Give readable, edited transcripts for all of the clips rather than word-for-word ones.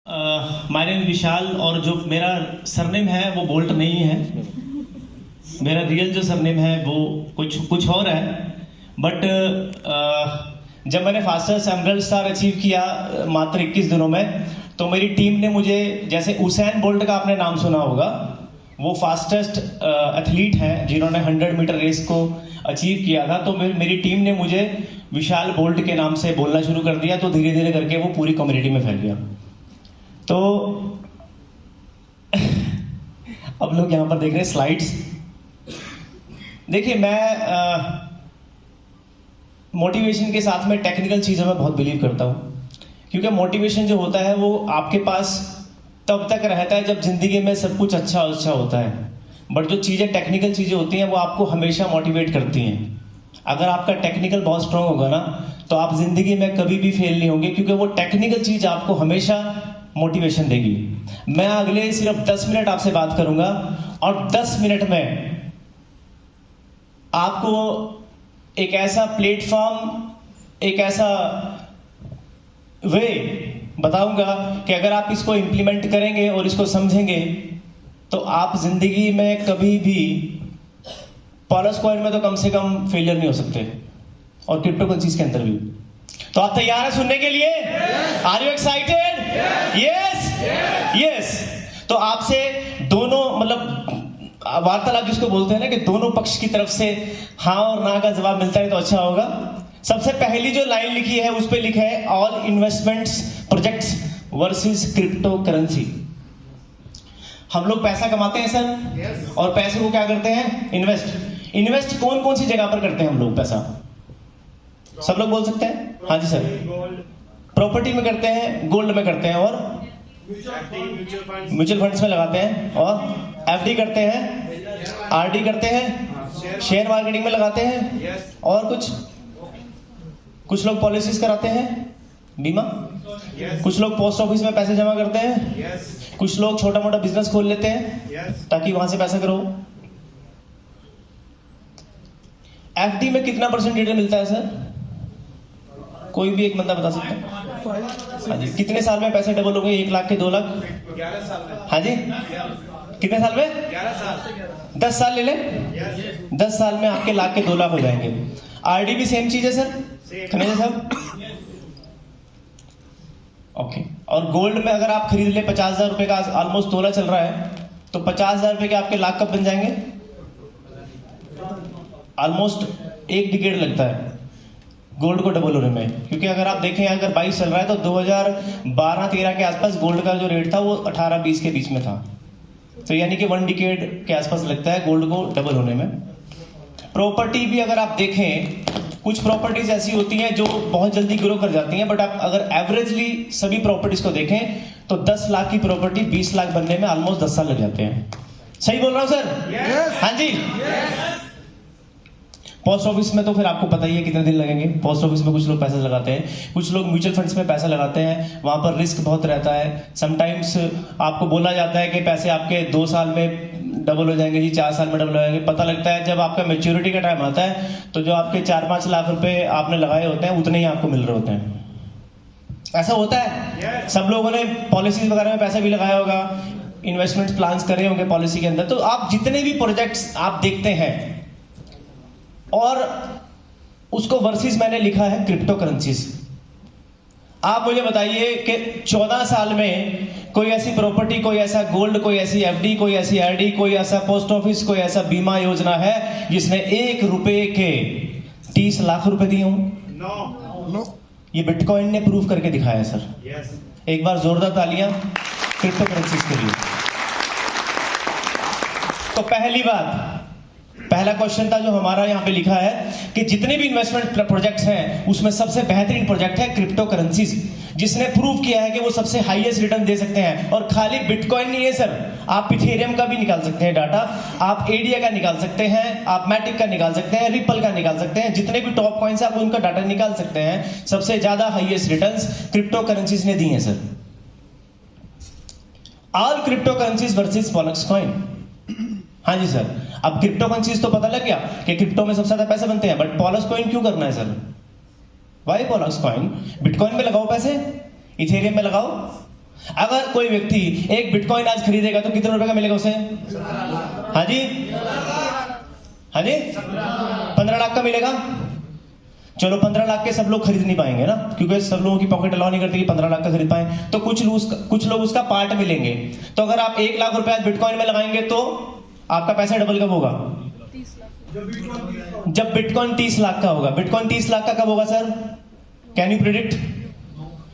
My name विशाल और जो मेरा सरनेम है वो बोल्ट नहीं है। मेरा रियल जो सरनेम है वो कुछ और है। बट जब मैंने फास्टेस्ट एमरल्ड स्टार अचीव किया मात्र 21 दिनों में, तो मेरी टीम ने मुझे, जैसे उसेन बोल्ट का आपने नाम सुना होगा, वो फास्टेस्ट एथलीट हैं जिन्होंने 100 मीटर रेस को अचीव किया था, तो मेरी टीम ने मुझे विशाल बोल्ट के नाम से बोलना शुरू कर दिया। तो धीरे धीरे करके वो पूरी कम्युनिटी में फैल गया। तो अब लोग यहां पर देख रहे हैं स्लाइड्स। देखिए, मैं मोटिवेशन के साथ में टेक्निकल चीज़ों में बहुत बिलीव करता हूं, क्योंकि मोटिवेशन जो होता है वो आपके पास तब तक रहता है जब जिंदगी में सब कुछ अच्छा होता है। बट जो चीज़ें टेक्निकल चीज़ें होती हैं वो आपको हमेशा मोटिवेट करती हैं। अगर आपका टेक्निकल बहुत स्ट्रांग होगा ना, तो आप जिंदगी में कभी भी फेल नहीं होंगे, क्योंकि वो टेक्निकल चीज़ आपको हमेशा मोटिवेशन देगी। मैं अगले सिर्फ 10 मिनट आपसे बात करूंगा, और 10 मिनट में आपको एक ऐसा प्लेटफॉर्म, एक ऐसा वे बताऊंगा कि अगर आप इसको इंप्लीमेंट करेंगे और इसको समझेंगे, तो आप जिंदगी में कभी भी पॉलस कॉइन में तो कम से कम फेलियर नहीं हो सकते, और क्रिप्टो करेंसीज के अंदर भी। तो आप तैयार हैं सुनने के लिए? Are you excited? Yes yes. तो आपसे दोनों, मतलब वार्तालाप जिसको बोलते हैं ना, कि दोनों पक्ष की तरफ से हाँ और ना का जवाब मिलता है तो अच्छा होगा। सबसे पहली जो लाइन लिखी है उस पर लिखा है all investments projects versus crypto currency. हम लोग पैसा कमाते हैं सर, और पैसे को क्या करते हैं? इन्वेस्ट कौन कौन सी जगह पर करते हैं हम लोग पैसा? सब लोग बोल सकते हैं? हाँ जी सर। प्रॉपर्टी में करते हैं, गोल्ड में करते हैं, और म्यूचुअल फंड्स में लगाते हैं, और एफडी करते हैं, आरडी करते हैं, शेयर मार्केटिंग में लगाते हैं, और कुछ लोग पॉलिसीज कराते हैं, बीमा, कुछ लोग पोस्ट ऑफिस में पैसे जमा करते हैं, कुछ लोग छोटा मोटा बिजनेस खोल लेते हैं ताकि वहां से पैसा करो। एफडी में कितना परसेंट रिटर्न मिलता है सर? कोई भी एक बंदा बता सकता है? हाँ जी। कितने साल में पैसे डबल हो गए? 1 लाख के 2 लाख? 11 साल में। हाँ जी। कितने साल में? 11 साल। 10 साल ले लें? 10 साल में आपके लाख के 2 लाख हो जाएंगे। आरडी भी सेम चीज है सर? खनीजा साहब? ओके। और गोल्ड में अगर आप खरीद ले 50,000 रुपए का, ऑलमोस्ट तोला चल रहा है, तो 50,000 रुपए के आपके लाख कब बन जाएंगे? ऑलमोस्ट 1 डिकेड लगता है गोल्ड को डबल होने में। क्योंकि अगर आप देखें, अगर 22 चल रहा है तो 2012-13 के आसपास गोल्ड का जो रेट था वो 18-20 के बीच में था। तो यानी कि 1 डिकेड के आसपास लगता है गोल्ड को डबल होने में। प्रॉपर्टी भी अगर आप देखें, कुछ प्रॉपर्टीज ऐसी होती हैं जो बहुत जल्दी ग्रो कर जाती हैं, बट आप अगर एवरेजली सभी प्रॉपर्टीज को देखें तो 10 लाख की प्रॉपर्टी 20 लाख बनने में ऑलमोस्ट 10 साल लग जाते हैं। सही बोल रहा हूं सर? हाँ जी। पोस्ट ऑफिस में तो फिर आपको पता ही है कितने दिन लगेंगे। पोस्ट ऑफिस में कुछ लोग पैसा लगाते हैं, कुछ लोग म्यूचुअल फंड्स में पैसा लगाते हैं, वहां पर रिस्क बहुत रहता है। समटाइम्स आपको बोला जाता है कि पैसे आपके 2 साल में डबल हो जाएंगे जी, 4 साल में डबल हो जाएंगे। पता लगता है जब आपका मैच्योरिटी का टाइम आता है तो जो आपके 4-5 लाख रुपए आपने लगाए होते हैं उतने ही आपको मिल रहे होते हैं। ऐसा होता है। सब लोगों ने पॉलिसीज वगैरह में पैसा भी लगाया होगा, इन्वेस्टमेंट प्लान्स कर रहे होंगे पॉलिसी के अंदर। तो आप जितने भी प्रोजेक्ट्स आप देखते हैं, और उसको वर्सेस मैंने लिखा है क्रिप्टो करेंसीज। आप मुझे बताइए कि 14 साल में कोई ऐसी प्रॉपर्टी, कोई ऐसा गोल्ड, कोई ऐसी एफडी, कोई ऐसी आरडी, कोई ऐसा पोस्ट ऑफिस, कोई ऐसा बीमा योजना है जिसने 1 रुपए के 30 लाख रुपए दिए हों? नो। ये बिटकॉइन ने प्रूव करके दिखाया है सर। एक बार जोरदार तालियां क्रिप्टो करेंसीज के लिए। तो पहला क्वेश्चन था जो हमारा यहाँ पे लिखा है कि जितने भी इन्वेस्टमेंट प्रोजेक्ट्स हैं उसमें सबसे बेहतरीन प्रोजेक्ट है क्रिप्टो करेंसीज, जिसने प्रूव किया है कि वो सबसे हाईएस्ट रिटर्न दे सकते हैं। और खाली बिटकॉइन नहीं है सर, आप इथेरियम का भी निकाल सकते हैं डाटा, आप एडीए का निकाल सकते हैं, आप मैटिक का निकाल सकते हैं, रिपल का निकाल सकते हैं। जितने भी टॉप कॉइन्स आप उनका डाटा निकाल सकते हैं। सबसे ज्यादा हाईएस्ट रिटर्न्स क्रिप्टो करेंसीज ने दी है sir. All crypto currencies versus Pollux coin. हाँ जी सर। अब क्रिप्टो करेंसीज तो पता लग गया कि क्रिप्टो में सबसे ज्यादा पैसे बनते हैं, बट पॉलक्स कॉइन क्यों करना है sir? Why Pollux coin? Bitcoin में लगाओ पैसे, इथेरियम में लगाओ, अगर कोई व्यक्ति एक बिटकॉइन आज खरीदेगा तो कितने रुपए का मिलेगा उसे? हाँ जी, हाँ जी, 15 लाख का मिलेगा। चलो 15 लाख के सब लोग खरीद नहीं पाएंगे ना, क्योंकि सब लोगों की पॉकेट अलाउ नहीं करती कि 15 लाख का खरीद पाए, तो कुछ लोग उसका पार्ट मिलेंगे। तो अगर आप 1 लाख रुपए आज बिटकॉइन में लगाएंगे तो आपका पैसा डबल कब होगा? जब बिटकॉइन 30 लाख का होगा। बिटकॉइन 30 लाख का कब होगा सर? Can you predict?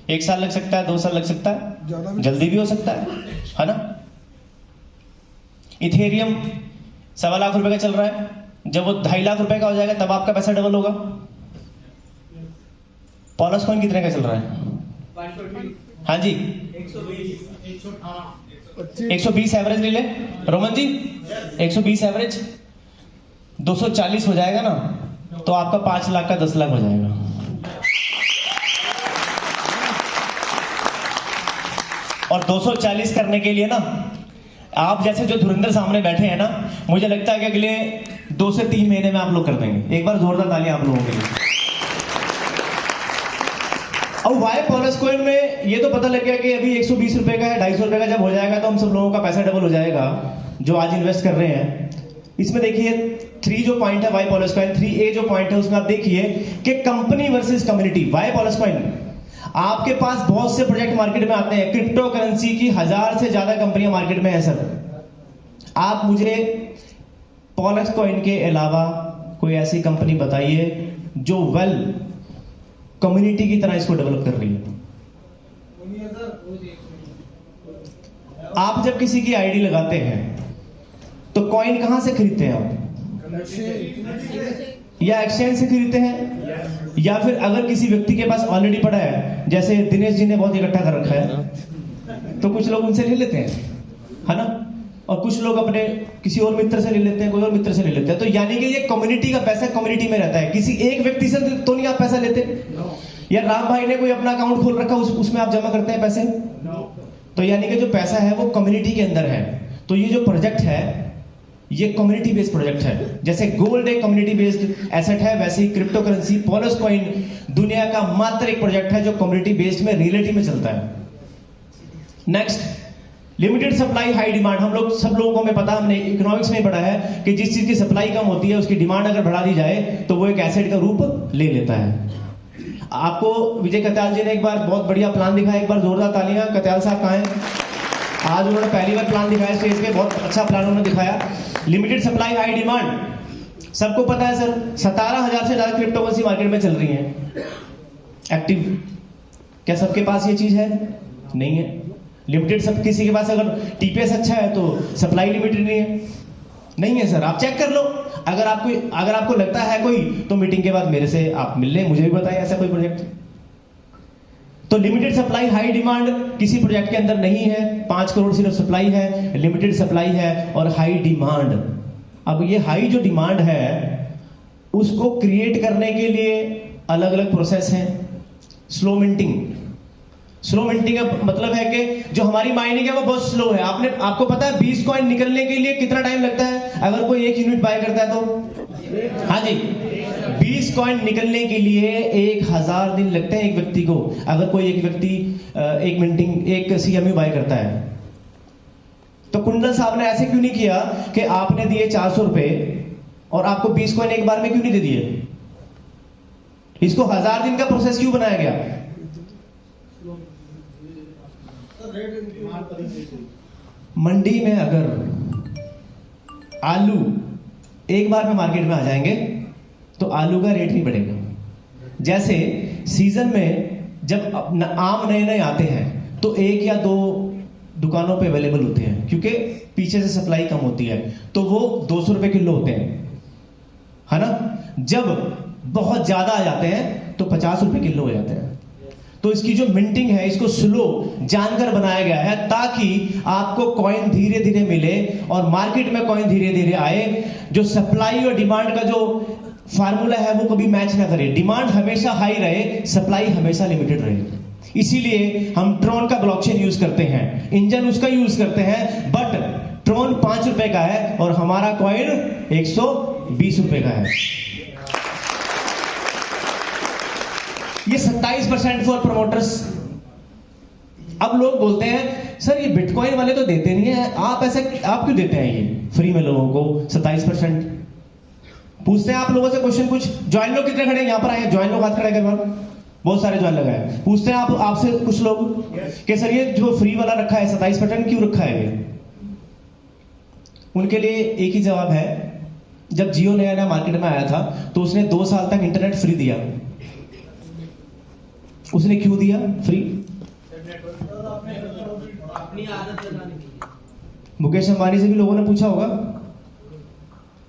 1 साल लग सकता है, 2 साल लग सकता है, जल्दी भी हो सकता है ना। इथेरियम 1.25 लाख रुपए का चल रहा है, जब वो 2.5 लाख रुपए का हो जाएगा तब आपका पैसा डबल होगा। पॉलस कॉइन कितने का चल रहा है? हाँ जी, 120 एवरेज ले ले रोमन जी, 120 एवरेज 240 हो जाएगा ना, तो आपका 5 लाख का 10 लाख हो जाएगा। और 240 करने के लिए ना, आप जैसे जो धुरंधर सामने बैठे हैं ना, मुझे लगता है कि अगले 2 से 3 महीने में आप लोग कर देंगे। एक बार जोरदार तालियां आप लोगों के लिए। और वाई पॉलस कॉइन में ये तो पता लग गया कि अभी 120 रुपए का है, 250 रुपए का जब हो जाएगा तो हम सब लोगों का पैसा डबल हो जाएगा जो आज इन्वेस्ट कर रहे हैं। इसमें देखिए 3 जो पॉइंट है वाई पॉलस कॉइन, 3A जो पॉइंट है उसमें आप देखिए कि company versus community. Y पॉलस coin, आपके पास बहुत से प्रोजेक्ट मार्केट में आते हैं, क्रिप्टो करेंसी की 1000 से ज्यादा कंपनियां मार्केट में है सर। आप मुझे पॉलस कॉइन के अलावा कोई ऐसी कंपनी बताइए जो वेल कम्युनिटी की तरह इसको डेवलप कर रही है। आप जब किसी की आईडी लगाते हैं तो कॉइन कहां से खरीदते हैं आप? या एक्सचेंज से खरीदते हैं, या फिर अगर किसी व्यक्ति के पास ऑलरेडी पड़ा है, जैसे दिनेश जी ने बहुत इकट्ठा कर रखा है, तो कुछ लोग उनसे ले लेते हैं, है ना, और कुछ लोग अपने किसी और मित्र से ले लेते हैं, कोई और मित्र से ले लेते हैं। तो यानी कि ये कम्युनिटी का पैसा कम्युनिटी में रहता है, किसी एक व्यक्ति से तो नहीं आप पैसा लेते। या राम भाई ने कोई अपना अकाउंट खोल रखा, उसमें आप जमा करते हैं पैसे। तो यानी कि जो पैसा है वो कम्युनिटी के अंदर है। तो ये जो प्रोजेक्ट है ये कम्युनिटी बेस्ड प्रोजेक्ट है। जैसे गोल्ड एक कम्युनिटी बेस्ड एसेट है, वैसे ही क्रिप्टो करेंसी पॉलस कॉइन दुनिया का मात्र एक प्रोजेक्ट है जो कम्युनिटी बेस्ड में रियलिटी में चलता है। Next, limited supply high demand. हम लोग सब लोगों को में पता, हमने इकोनॉमिक्स में पढ़ा है कि जिस चीज की सप्लाई कम होती है उसकी डिमांड अगर बढ़ा दी जाए तो वो एक एसेट का रूप ले लेता है। आपको विजय कत्याल जी ने एक बार बहुत बढ़िया प्लान दिखाया, एक बार जोरदार तालियां। कत्याल साहब कहाँ हैं? आज उन्होंने पहली बार प्लान दिखाया स्टेज पे, बहुत अच्छा प्लान उन्होंने दिखाया। लिमिटेड सप्लाई हाई डिमांड, सबको पता है सर 17,000 से ज्यादा क्रिप्टो करेंसी मार्केट में चल रही है एक्टिव। क्या सबके पास ये चीज है? नहीं है। लिमिटेड सब किसी के पास अगर टीपीएस अच्छा है तो सप्लाई लिमिटेड नहीं है सर। आप चेक कर लो, अगर आपको लगता है कोई, तो मीटिंग के बाद मेरे से आप मिल लें, मुझे भी बताइए ऐसा कोई प्रोजेक्ट। तो लिमिटेड सप्लाई हाई डिमांड किसी प्रोजेक्ट के अंदर नहीं है। 5 करोड़ सिर्फ सप्लाई है, लिमिटेड सप्लाई है और हाई डिमांड। अब ये हाई जो डिमांड है उसको क्रिएट करने के लिए अलग अलग प्रोसेस हैं। स्लो मिंटिंग का मतलब है कि जो हमारी माइनिंग है वो बहुत स्लो है। आपको पता है 20 कॉइन निकलने के लिए कितना टाइम लगता है अगर कोई 1 यूनिट बाय करता है तो? हाँ जी, 20 कॉइन निकलने के लिए 1000 दिन लगते हैं एक व्यक्ति को, अगर कोई एक व्यक्ति एक CMU बाय करता है। तो कुंडल साहब ने ऐसे क्यों नहीं किया कि आपने दिए 400 रुपए और आपको 20 कॉइन एक बार में क्यों नहीं दे दिए? इसको 1000 दिन का प्रोसेस क्यों बनाया गया? मंडी में अगर आलू एक बार में मार्केट में आ जाएंगे तो आलू का रेट नहीं बढ़ेगा। जैसे सीजन में जब आम नए नए आते हैं तो 1 या 2 दुकानों पे अवेलेबल होते हैं, क्योंकि पीछे से सप्लाई कम होती है, तो वो 200 रुपए किलो होते हैं, है ना। जब बहुत ज्यादा आ जाते हैं तो 50 रुपए किलो हो जाते हैं। तो इसकी जो मिंटिंग है इसको स्लो जानकर बनाया गया है ताकि आपको कॉइन धीरे धीरे मिले और मार्केट में कॉइन धीरे धीरे आए। जो सप्लाई और डिमांड का जो फार्मूला है वो कभी मैच ना करे। डिमांड हमेशा हाई रहे, सप्लाई हमेशा लिमिटेड रहे। इसीलिए हम ट्रॉन का ब्लॉकचेन यूज करते हैं, इंजन उसका यूज करते हैं, बट ट्रॉन 5 रुपए का है और हमारा कॉइन 120 रुपए का है। ये 27% फॉर प्रमोटर्स, अब लोग बोलते हैं सर ये बिटकॉइन वाले तो देते नहीं है, आप क्यों देते हैं ये फ्री में लोगों को 27%? पूछते हैं आप लोगों से क्वेश्चन, कुछ ज्वाइन लोग कितने खड़े हैं यहाँ पर आए, ज्वाइन लोग हाथ खड़े कर बार, बहुत सारे ज्वाइन लगाए। पूछते हैं आपसे कुछ लोग कि सर ये जो फ्री वाला रखा है 27% क्यों रखा है ये? उनके लिए एक ही जवाब है, जब जियो नया नया मार्केट में आया था तो उसने 2 साल तक इंटरनेट फ्री दिया। उसने क्यों दिया फ्री? अपनी आदत लगाने के लिए। मुकेश अंबानी से भी लोगों ने पूछा होगा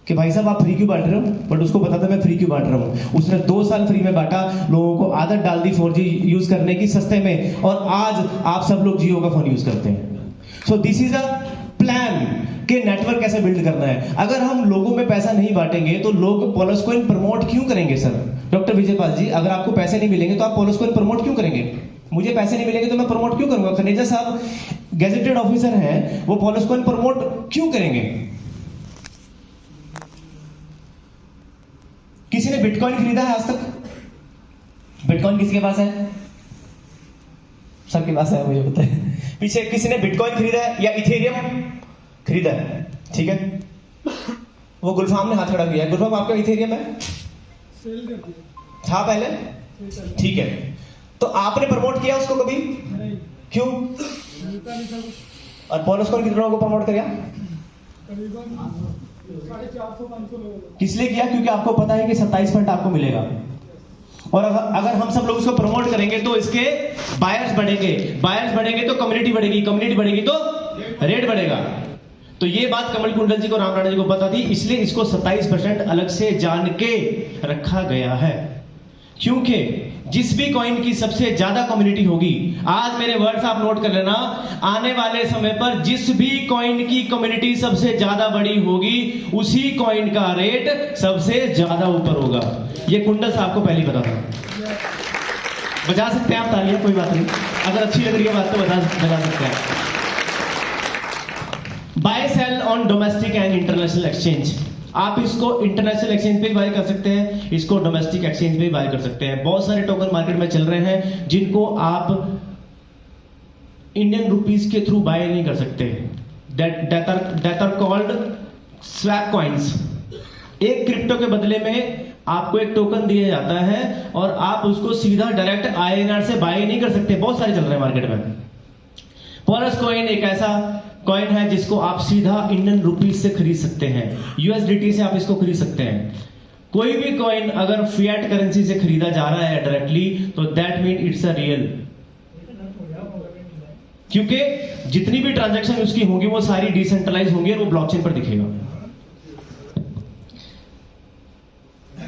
कि भाई साहब आप फ्री क्यों बांट रहे हो, बट उसको पता था मैं फ्री क्यों बांट रहा हूं। उसने 2 साल फ्री में बांटा, लोगों को आदत डाल दी 4G यूज करने की सस्ते में, और आज आप सब लोग जियो का फोन यूज करते हैं। So this is a plan कि नेटवर्क कैसे बिल्ड करना है। अगर हम लोगों में पैसा नहीं बांटेंगे तो लोग पोलस्कॉइन प्रमोट क्यों करेंगे? सर डॉक्टर विजयपाल जी, अगर आपको पैसे नहीं मिलेंगे तो आप पोलस्कॉइन प्रमोट क्यों करेंगे? मुझे पैसे नहीं मिलेंगे तो मैं प्रमोट क्यों करूंगा? खनीजा साहब गैजेटेड ऑफिसर हैं, वो पोलस्कॉइन प्रमोट क्यों करेंगे? किसी ने बिटकॉइन खरीदा है आज तक? बिटकॉइन किसके पास है? सबके पास है, मुझे पता है। पीछे किसी ने बिटकॉइन खरीदा है या इथेरियम खरीदा है? ठीक है, वो गुलफाम ने हाथ खड़ा किया है। गुलफाम आपका इथेरियम है? सेल कर दिया था पहले, ठीक है। तो आपने प्रमोट किया उसको कभी? नहीं, क्यों? मिलता नहीं था कुछ। और पोलस्कॉइन कितने लोगों को प्रमोट किया? करीबन 450-500 लोगों को। किस लिए किया? क्योंकि आपको पता है कि 27% आपको मिलेगा, और अगर हम सब लोग इसको प्रमोट करेंगे तो इसके बायर्स बढ़ेंगे तो कम्युनिटी बढ़ेगी तो रेट बढ़ेगा। तो ये बात कमल कुंडल जी को, राम राणा जी को पता थी, इसलिए इसको 27% अलग से जान के रखा गया है। क्योंकि जिस भी कॉइन की सबसे ज्यादा कम्युनिटी होगी, आज मेरे वर्ड्स आप नोट कर लेना, आने वाले समय पर जिस भी कॉइन की कम्युनिटी सबसे ज्यादा बड़ी होगी उसी कॉइन का रेट सबसे ज्यादा ऊपर होगा। ये कुंडल साहब को पहले पता था। बजा सकते हैं आप तालियां, कोई बात नहीं, अगर अच्छी लग रही है बात तो बजा सकते हैं। Buy sell on domestic and international exchange, आप इसको इंटरनेशनल एक्सचेंज पे बाय कर सकते हैं, इसको डोमेस्टिक एक्सचेंज पे बाय कर सकते हैं। बहुत सारे टोकन मार्केट में चल रहे हैं जिनको आप इंडियन रुपीस के थ्रू बाय नहीं कर सकते, that are called swap coins. एक क्रिप्टो के बदले में आपको एक टोकन दिया जाता है और आप उसको सीधा डायरेक्ट INR से बाय नहीं कर सकते। बहुत सारे चल रहे हैं मार्केट में। पोलस कॉइन एक ऐसा कॉइन है जिसको आप सीधा इंडियन रुपीस से खरीद सकते हैं, USDT से आप इसको खरीद सकते हैं। कोई भी कॉइन अगर फिएट करेंसी से खरीदा जा रहा है डायरेक्टली तो that mean it's a real, क्योंकि जितनी भी ट्रांजैक्शन उसकी होंगी वो सारी डिसेंट्रलाइज होंगी और वो ब्लॉकचेन पर दिखेगा।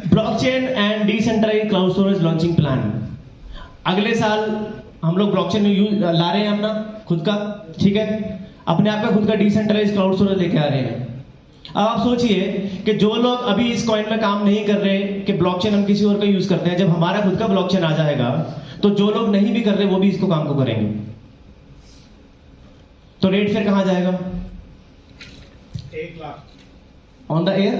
Blockchain and decentralize cloud storage launching plan, अगले साल हम लोग ब्लॉकचेन ला रहे हैं अपना खुद का, ठीक है, अपने आप का खुद का डिसेंट्रलाइज क्लाउड स्टोरेज लेके आ रहे हैं। अब आप सोचिए कि जो लोग अभी इस कॉइन में काम नहीं कर रहे कि ब्लॉकचेन हम किसी और का यूज करते हैं, जब हमारा खुद का ब्लॉकचेन आ जाएगा तो जो लोग नहीं भी कर रहे वो भी इसको काम को करेंगे, तो रेट फिर कहां जाएगा? 1 lakh on the air.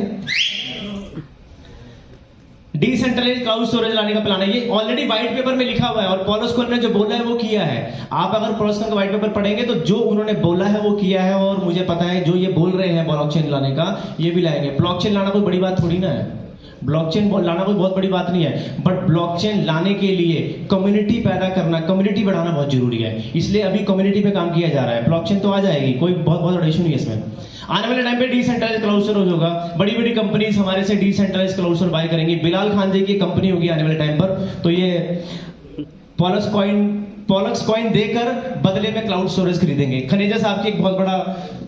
Decentralize cloud storage लाने का प्लान है, ये ऑलरेडी व्हाइट पेपर में लिखा हुआ है और पोलस्कॉइन ने जो बोला है वो किया है। आप अगर पोलस्कॉइन का व्हाइट पेपर पढ़ेंगे तो जो उन्होंने बोला है वो किया है, और मुझे पता है जो ये बोल रहे हैं ब्लॉकचेन लाने का ये भी लाएंगे। ब्लॉकचेन लाना कोई बड़ी बात थोड़ी ना है, ब्लॉकचेन लाना कोई बहुत बड़ी बात नहीं है, बट ब्लॉकचेन लाने के लिए कम्युनिटी पैदा करना, कम्युनिटी बढ़ाना बहुत जरूरी है। इसलिए अभी कम्युनिटी पे काम किया जा रहा है। ब्लॉकचेन तो आ जाएगी, कोई बहुत बड़ा इशू नहीं है इसमें। आने वाले टाइम पे डिसेंट्रलाइज क्लाउड स्टोरेज होगा, बड़ी बड़ी कंपनीज हमारे से डिसेंट्रलाइज क्लाउड स्टोरेज बाय करेंगी। बिलाल खान जी की कंपनी होगी आने वाले टाइम पर, तो ये पोलक्स कॉइन देकर बदले में क्लाउड स्टोरेज खरीदेंगे। खनीजा साहब की एक बहुत बड़ा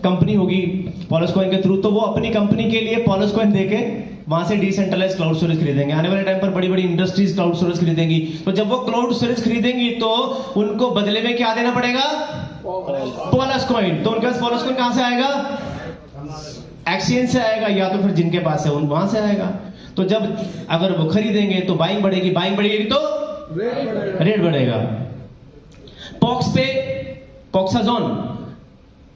कंपनी होगी पोलक्स कॉइन के थ्रू, तो वो अपनी कंपनी के लिए पोलक्स कॉइन देके वहां से डिसेंट्रलाइज क्लाउड स्टोरेज खरीदेंगे। आने वाले टाइम पर बड़ी बड़ी इंडस्ट्रीज क्लाउड स्टोरेज खरीदेंगी, तो जब वो क्लाउड स्टोरेज खरीदेंगी तो उनको बदले में क्या देना पड़ेगा? Pollux coin. तो उनके पास पोलक्स कॉइन कहां से आएगा? एक्सचेंज से आएगा, या तो फिर जिनके पास है उन वहां से आएगा। तो जब अगर वो खरीदेंगे तो बाइंग बढ़ेगी तो रेट बढ़ेगा। पॉक्स पे पॉक्साजोन,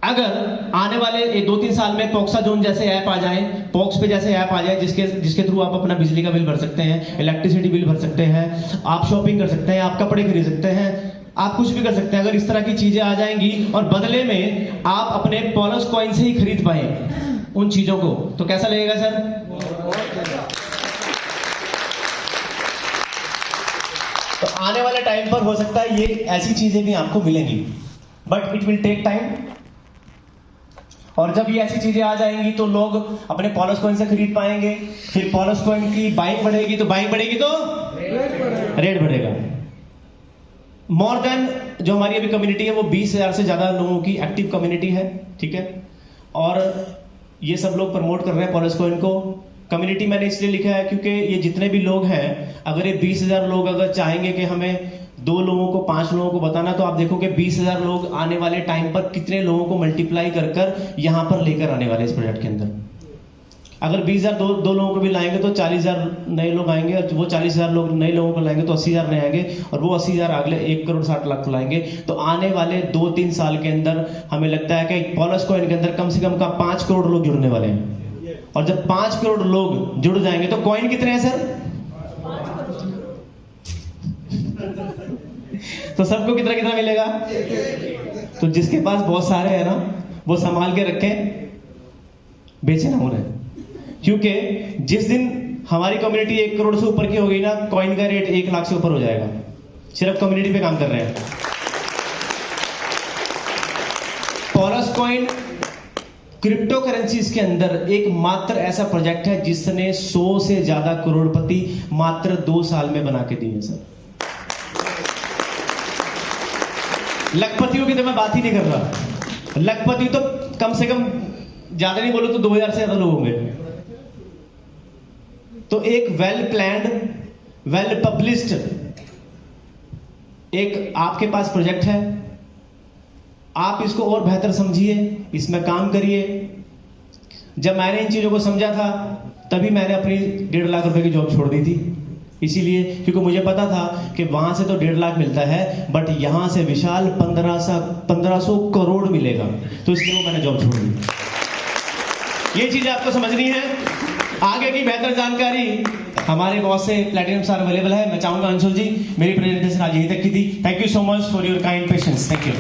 अगर आने वाले 2-3 साल में पॉक्साजोन जैसे ऐप आ जाए, पॉक्स पे जैसे ऐप आ जाए जिसके थ्रू आप अपना बिजली का बिल भर सकते हैं, इलेक्ट्रिसिटी बिल भर सकते हैं, आप शॉपिंग कर सकते हैं, आप कपड़े खरीद सकते हैं, आप कुछ भी कर सकते हैं अगर इस तरह की चीजें आ जाएंगी और बदले में आप अपने पोलस कॉइन से ही खरीद पाए उन चीजों को, तो कैसा लगेगा सर? तो आने वाले टाइम पर हो सकता है ये ऐसी चीजें भी आपको मिलेंगी, but it will take time. और जब ये ऐसी चीजें आ जाएंगी तो लोग अपने पोलस कॉइन से खरीद पाएंगे, फिर पोलस कॉइन की बाइंग बढ़ेगी, तो बाइंग बढ़ेगी तो रेट बढ़ेगा। मोर देन जो हमारी अभी कम्युनिटी है वो 20,000 से ज्यादा लोगों की एक्टिव कम्युनिटी है, ठीक है। और ये सब लोग प्रमोट कर रहे हैं पोलस कॉइन को। कम्युनिटी मैंने इसलिए लिखा है क्योंकि ये जितने भी लोग हैं, अगर ये 20,000 लोग अगर चाहेंगे कि हमें 2 लोगों को 5 लोगों को बताना, तो आप देखो कि 20,000 लोग आने वाले टाइम पर कितने लोगों को मल्टीप्लाई कर कर यहां पर लेकर आने वाले इस प्रोजेक्ट के अंदर। अगर 20,000 दो लोगों को भी लाएंगे तो 40,000 नए लोग आएंगे, और वो 40,000 लोग नए लोगों को लाएंगे तो 80,000 नए आएंगे, और वो 80,000 अगले 1 करोड़ 60 लाख को लाएंगे। तो आने वाले 2-3 साल के अंदर हमें लगता है कि पोलस कॉइन के अंदर कम से कम 5 करोड़ लोग जुड़ने वाले हैं। और जब 5 करोड़ लोग जुड़ जाएंगे तो कॉइन कितने हैं सर? तो सबको कितना कितना मिलेगा? तो जिसके पास बहुत सारे हैं ना, वो संभाल के रखें, बेचे ना उन्हें, क्योंकि जिस दिन हमारी कम्युनिटी 1 करोड़ से ऊपर की हो गई ना, कॉइन का रेट 1 लाख से ऊपर हो जाएगा। सिर्फ कम्युनिटी पे काम कर रहे हैं। पोलस कॉइन क्रिप्टो करेंसीज के अंदर एक मात्र ऐसा प्रोजेक्ट है जिसने 100 से ज्यादा करोड़पति मात्र 2 साल में बना के दिए सर। लखपतियों की तो मैं बात ही नहीं कर रहा। लखपति तो कम से कम, ज्यादा नहीं बोलो तो 2,000 से ज्यादा लोग होंगे। तो एक वेल प्लान्ड, वेल पब्लिश्ड एक आपके पास प्रोजेक्ट है, आप इसको और बेहतर समझिए, इसमें काम करिए। जब मैंने इन चीजों को समझा था तभी मैंने अपनी 1.5 लाख रुपए की जॉब छोड़ दी थी, इसीलिए क्योंकि मुझे पता था कि वहां से तो 1.5 लाख मिलता है, बट यहां से विशाल 1500 करोड़ मिलेगा, तो इसलिए वो मैंने जॉब छोड़ दी। ये चीजें आपको समझनी है। आगे की बेहतर जानकारी हमारे बॉस से प्लैटिनम सर अवेलेबल है। मैं चाहूंगा अंशुल जी, मेरी प्रेजेंटेशन आज यहीं तक की थी। Thank you so much for your kind patience. Thank you.